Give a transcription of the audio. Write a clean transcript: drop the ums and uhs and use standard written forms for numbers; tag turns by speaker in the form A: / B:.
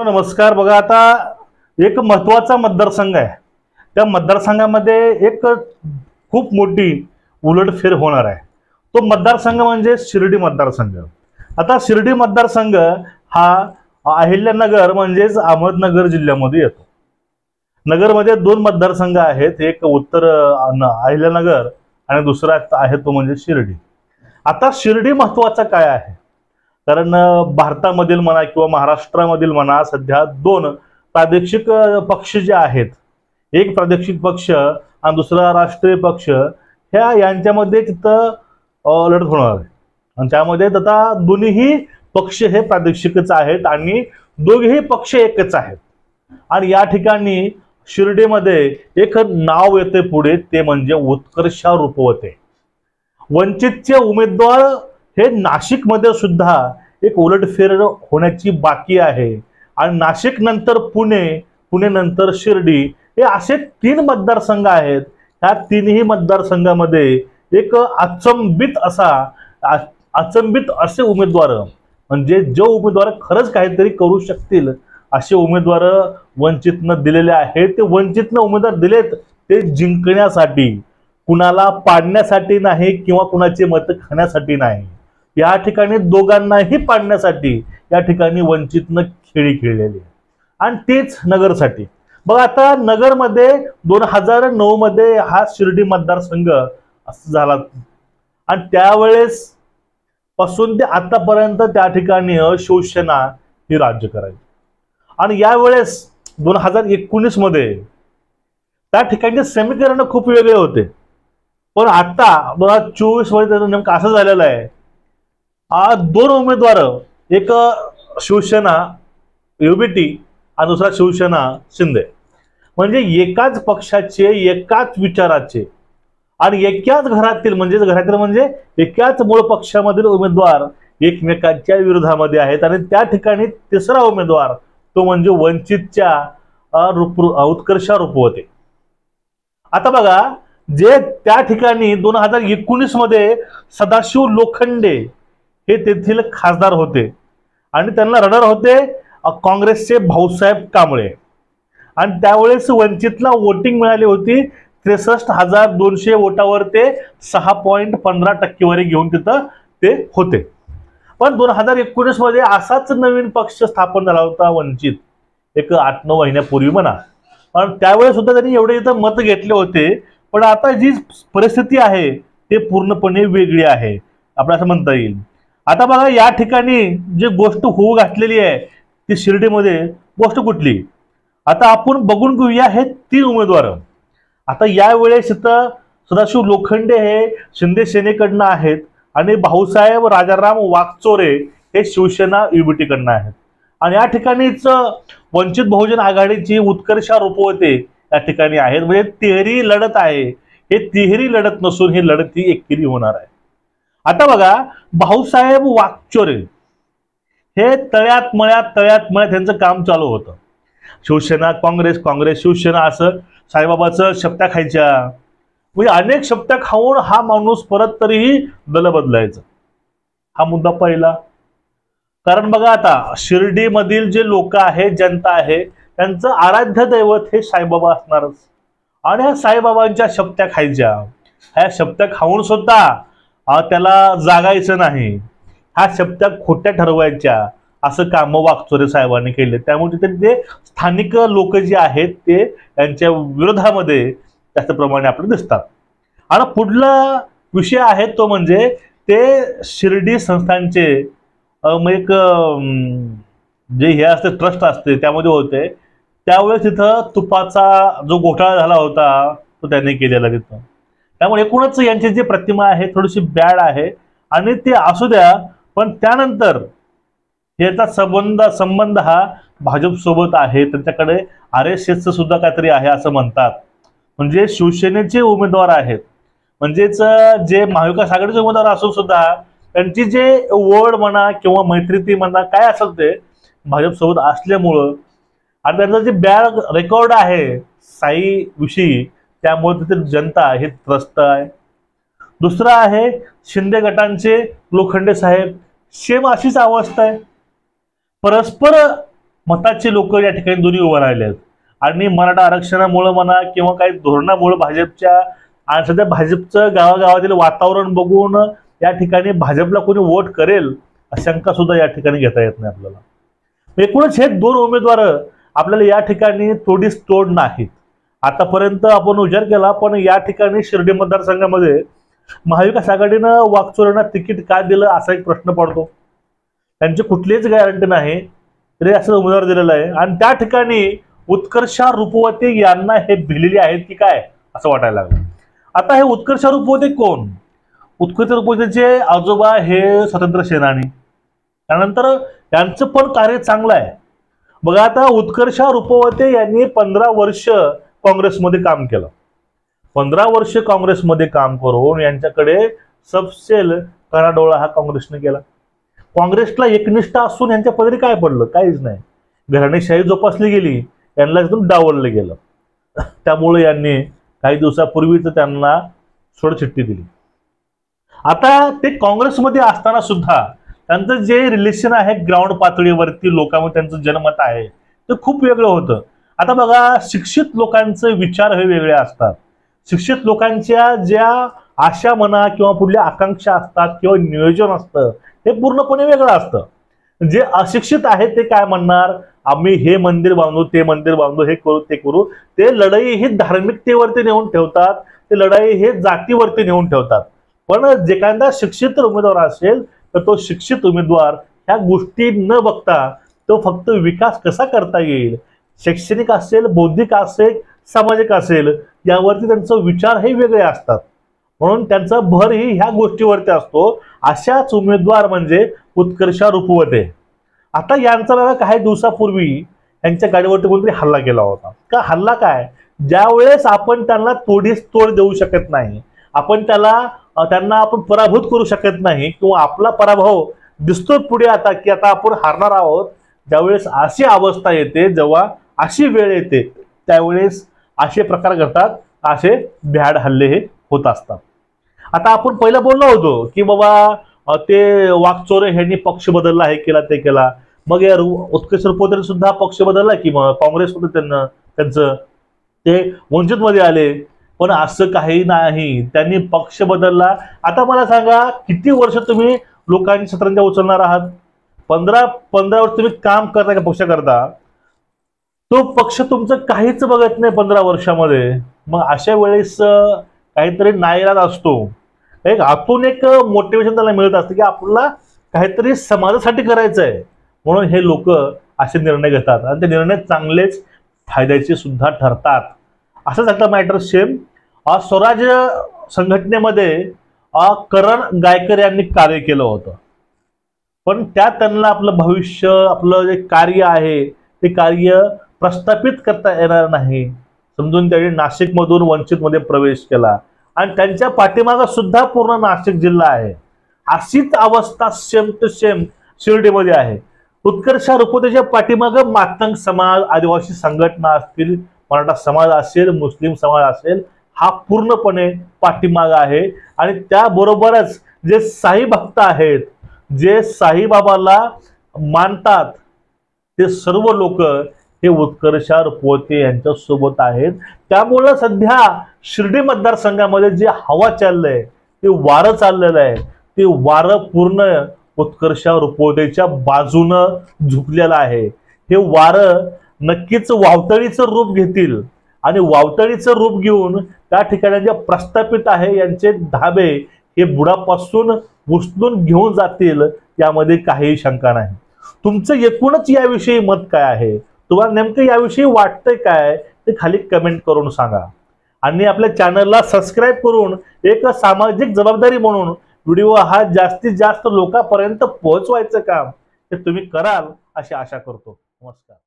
A: नमस्कार. बघा, आता एक महत्वाचा मतदारसंघ आहे. त्या मतदारसंघामध्ये एक खूप मोठी उलटफेर होणार आहे. तो मतदारसंघ म्हणजे शिर्डी मतदारसंघ. आता शिर्डी मतदारसंघ हा अहिल्यानगर म्हणजेच अहमदनगर जिल्ह्यामध्ये येतो. नगरमध्ये दोन मतदारसंघ आहेत, एक उत्तर अहिल्यानगर आणि दुसरा आहे तो म्हणजे शिर्डी. आता शिर्डी महत्वाचा काय आहे, कारण भारतामधील म्हणा किंवा महाराष्ट्रामधील म्हणा सध्या दोन प्रादेशिक पक्ष जे आहेत, एक प्रादेशिक पक्ष आणि दुसरा राष्ट्रीय पक्ष, ह्या यांच्यामध्ये तिथं लढत होणार आहे. आणि त्यामध्ये आता दोन्ही पक्ष हे प्रादेशिकच आहेत आणि दोघेही पक्ष एकच आहेत. आणि या ठिकाणी शिर्डीमध्ये एक नाव येते पुढे, ते म्हणजे उत्कर्षा रुपवते. वंचितचे उमेदवार हे नाशिकमध्ये सुद्धा एक उलटफेर होण्याची बाकी आहे. आणि नाशिक नंतर पुणे, पुणे नंतर शिर्डी, हे असे तीन मतदारसंघ आहेत. ह्या तीनही मतदारसंघामध्ये एक अचंबित असे उमेदवार, म्हणजे जो उमेदवार खरंच काहीतरी करू शकतील असे उमेदवार वंचितनं दिलेले आहेत. ते वंचितनं उमेदवार दिलेत ते जिंकण्यासाठी, कुणाला पाडण्यासाठी नाही किंवा कुणाचे मत खाण्यासाठी नाही. या ठिकाणी दोघांनाही पाडण्यासाठी या ठिकाणी वंचितनं खेळी खेळलेली आहे. आणि तेच नगरसाठी. बघा, आता नगरमध्ये 2009 मध्ये हा शिर्डी मतदारसंघ झाला आणि त्यावेळेस पासून ते आतापर्यंत त्या ठिकाणी शिवसेना ही राज्य करायची. आणि यावेळेस 2019 मध्ये त्या ठिकाणी समीकरण खूप वेगळे होते. पण आता 2024 मध्ये त्याचं नेमकं असं झालेलं आहे, दोन उमेदवार, एक शिवसेना युबीटी आणि दुसरा शिवसेना शिंदे, म्हणजे एकाच पक्षाचे, एकाच विचाराचे आणि एकाच घरातील म्हणजे एकाच मूळ पक्षामधील उमेदवार एकमेकांच्या विरोधामध्ये आहेत. आणि त्या ठिकाणी तिसरा उमेदवार तो म्हणजे वंचितच्या उत्कर्षा रुपवते. आता बघा, जे त्या ठिकाणी 2019 मध्ये सदाशिव लोखंडे हे तेथील खासदार होते आणि त्यांना रडर होते काँग्रेसचे भाऊसाहेब कांबळे. आणि त्यावेळेस वंचितला वोटिंग मिळाली होती 63,200 वोटावर, ते 6.15% घेऊन तिथं ते होते. पण 2019 मध्ये असाच नवीन पक्ष स्थापन झाला होता वंचित, एक 8-9 महिन्यापूर्वी म्हणा. पण त्यावेळेस सुद्धा त्यांनी एवढे इथं मत घेतले होते. पण आता जी परिस्थिती आहे ते पूर्णपणे वेगळी आहे, आपल्याला असं म्हणता येईल. आता बघा, या ठिकाणी जी गोष्ट होऊ घातलेली आहे ती शिर्डीमध्ये गोष्ट कुठली, आता आपण बघून घेऊया. हे तीन उमेदवार आता यावेळेस इथं सदाशिव लोखंडे हे शिंदे सेनेकडनं आहेत आणि भाऊसाहेब राजाराम वाकचोरे हे शिवसेना युबीटी कडनं आहेत. आणि या ठिकाणीच वंचित बहुजन आघाडीची उत्कर्षा रुपवते या ठिकाणी आहेत. म्हणजे तिहेरी लढत आहे. हे तिहेरी लढत नसून ही लढत ही एकेरी होणार आहे. आता बघा, भाऊसाहेब वाकचोरे हे तळ्यात मळ्यात त्यांचं काम चालू होतं. शिवसेना काँग्रेस, काँग्रेस शिवसेना, असं साईबाबाचं शपथा खायच्या, म्हणजे अनेक शपथा खाऊन हा माणूस परत तरीही दल बदलायचा. हा मुद्दा पहिला. कारण बघा, आता शिर्डीमधील जे लोक आहेत, जनता आहे, त्यांचं आराध्य दैवत हे साईबाबा असणारच. आणि ह्या साईबाबांच्या शपथा खायच्या, ह्या शपथा खाऊन सुद्धा त्याला जागायचं नाही, ह्या शपथा खोट्या ठरवायच्या, असं काम वाकचोरे साहेबांनी केले. त्यामुळे तिथे ते स्थानिक लोक जे आहेत ते त्यांच्या विरोधामध्ये जास्त प्रमाणे आपल्याला दिसतात. आणि पुढला विषय आहे तो म्हणजे ते शिर्डी संस्थांचे एक जे हे असते, ट्रस्ट असते, त्यामध्ये होते. त्यावेळेस तिथं तुपाचा जो घोटाळा झाला होता तो त्यांनी केलेला तिथं. त्यामुळे एकूणच यांची जी प्रतिमा आहे थोडीशी बॅड आहे. आणि ते असू द्या, पण त्यानंतर याचा संबंध हा भाजप सोबत आहे. त्यांच्याकडे RSS सुद्धा काहीतरी आहे असं म्हणतात. म्हणजे शिवसेनेचे उमेदवार आहेत, म्हणजेच जे महाविकास आघाडीचे उमेदवार असून सुद्धा त्यांची जे ओढ म्हणा किंवा मैत्रीती म्हणा काय असेल ते भाजप सोबत असल्यामुळं आणि त्यांचं जे बॅड रेकॉर्ड आहे साई विषयी, त्यामुळे तिथे जनता हे त्रस्त आहे. दुसरं आहे शिंदे गटांचे लोखंडे साहेब, सेम अशीच अवस्था आहे. परस्पर मताचे लोक या ठिकाणी दोन्ही उभे राहिले आहेत आणि मराठा आरक्षणामुळे म्हणा किंवा काही धोरणामुळे भाजपच्या आणि सध्या भाजपचं गावागावातील वातावरण बघून या ठिकाणी भाजपला कोणी वोट करेल शंका सुद्धा या ठिकाणी घेता येत नाही आपल्याला। एकूणच हे दोन उमेदवार आपल्याला या ठिकाणी थोडीच तोड नाहीत। आतापर्यंत आपण विचार केला पण या ठिकाणी शिर्डी मतदारसंघामध्ये महाविकास आघाडीनं वाकचोरेंना तिकीट का दिलं असा एक प्रश्न पडतो। त्यांची कुठलीच गॅरंटी नाही तरी असं उमेदवार दिलेला आहे आणि त्या ठिकाणी उत्कर्षा रुपवते यांना हे भिलेले आहेत की काय असं वाटायला लागलं। आता हे उत्कर्षा रुपवते कोण? उत्कर्षा रुपवतेचे आजोबा हे स्वतंत्र सेनानी, त्यानंतर त्यांचं पण कार्य चांगलं आहे। बघा आता उत्कर्षा रुपवते यांनी 15 वर्ष काँग्रेसमध्ये काम केलं। 15 वर्ष काँग्रेसमध्ये काम करून यांच्याकडे सबसेल कानाडोळा हा काँग्रेसने केला। काँग्रेसला एकनिष्ठ असून यांच्या पदरी काय पडलं? काहीच नाही। घराणेशाही जोपासली गेली, यांना एकदम डावललं गेलं। त्यामुळे यांनी काही दिवसापूर्वीच त्यांना सोडचिठ्ठी दिली। आता ते काँग्रेसमध्ये असताना सुद्धा त्यांचं जे रिलेशन आहे ग्राउंड पातळीवरती लोकांमध्ये त्यांचं जनमत आहे ते खूप वेगळं होतं। आता बघा शिक्षित लोकांचे विचार हे वेगळे असतात। शिक्षित लोकांच्या ज्या आशा म्हणा किंवा पुढल्या आकांक्षा असतात किंवा नियोजन असतं हे पूर्णपणे वेगळं असतं। जे अशिक्षित आहेत ते काय म्हणणार, आम्ही हे मंदिर बांधू ते मंदिर बांधू हे करू ते करू। ते लढाई ही धार्मिकतेवरती नेऊन ठेवतात, ते लढाई हे जातीवरती नेऊन ठेवतात। पण जे एखादा शिक्षित उमेदवार असेल तर तो शिक्षित उमेदवार ह्या गोष्टी न बघता तो फक्त विकास कसा करता येईल, शैक्षणिक असेल बौद्धिक असेल सामाजिक असेल यावरती त्यांचे विचार हे वेगळे असतात। म्हणून त्यांचा भर ही ह्या गोष्टीवरती असतो। अशाच उमेदवार म्हणजे उत्कर्षा रुपवते। आता यांचा बघा काही दिवसापूर्वी यांच्या गाडीवरती कोणतरी हल्ला केला होता। का हल्ला काय? ज्या वेळेस आपण त्यांना तोडीस तोड देऊ शकत नाही, आपण त्यांना आपण पराभूत करू शकत नाही किंवा आपला पराभव दिसतो पुढे आता की आता आपण हारणार आहोत, ज्यावेळेस अशी अवस्था येते जेव्हा अशी वेळ येते त्यावेळेस असे प्रकार घडतात, असे भ्याड हल्ले हे होत असतात। आता आपण पहिला बोललो होतो की बाबा ते वाकचोरे यांनी पक्ष बदलला हे केला ते केला, मग या उत्कर्ष रुपवते सुद्धा पक्ष बदलला की मग काँग्रेसमध्ये त्यांचं ते वंचित मध्ये आले। पण असं काही नाही, त्यांनी पक्ष बदलला। आता मला सांगा किती वर्ष तुम्ही लोकांची सतरंजा उचलणार आहात? 15 वर्ष तुम्ही काम करता का पक्ष करता? तो पक्ष तुमचं काहीच बघत नाही 15 वर्षामध्ये। मग अशा वेळेस काहीतरी नाईलाज असतो, एक आतून एक मोटिवेशन त्याला मिळत असतं की आपल्याला काहीतरी समाजासाठी करायचं आहे, म्हणून हे लोक असे निर्णय घेतात आणि ते निर्णय चांगलेच फायद्याचे सुद्धा ठरतात। असं झालं मॅटर सेम स्वराज्य संघटनेमध्ये करण गायकर यांनी कार्य केलं होतं, पण त्यात त्यांना आपलं भविष्य आपलं जे कार्य आहे ते कार्य प्रस्थापित करता येणार नाही समजून त्यांनी नाशिकमधून वंचितमध्ये प्रवेश केला आणि त्यांच्या पाठीमागे सुद्धा पूर्ण नाशिक जिल्हा आहे। अशीच अवस्था सेम टू सेम शिर्डीमध्ये आहे। उत्कर्षा रुपवतेच्या पाठीमागे मातंग समाज, आदिवासी संघटना असतील, मराठा समाज असेल, मुस्लिम समाज असेल, हा पूर्णपणे पाठीमागे आहे। आणि त्याबरोबरच जे साई भक्त आहेत, जे साईबाबाला मानतात, ते सर्व लोक हे उत्कर्षा रुपवते यांच्या सोबत आहेत। त्यामुळे सध्या शिर्डी मतदारसंघामध्ये जे हवा चाललंय, ते वारं चाललेलं आहे, ते वारं पूर्ण उत्कर्षा रुपवतेच्या बाजूनं झुकलेलं आहे। हे वारं नक्कीच वावतळीचं रूप घेतील आणि वावतळीचं रूप घेऊन त्या ठिकाणी जे प्रस्थापित आहे यांचे धाबे हे बुडापासून उचलून घेऊन जातील, यामध्ये काही शंका नाही। तुमचं एकूणच याविषयी मत काय आहे? तुम्हाला नेमकं याविषयी वाटतंय काय ते खाली कमेंट करून सांगा आणि आपल्या चॅनलला सबस्क्राइब करून एक सामाजिक जबाबदारी म्हणून व्हिडिओ हा जास्तीत जास्त लोकांपर्यंत पोहोचवायचं काम ते तुम्ही कराल अशी आशा करतो। नमस्कार।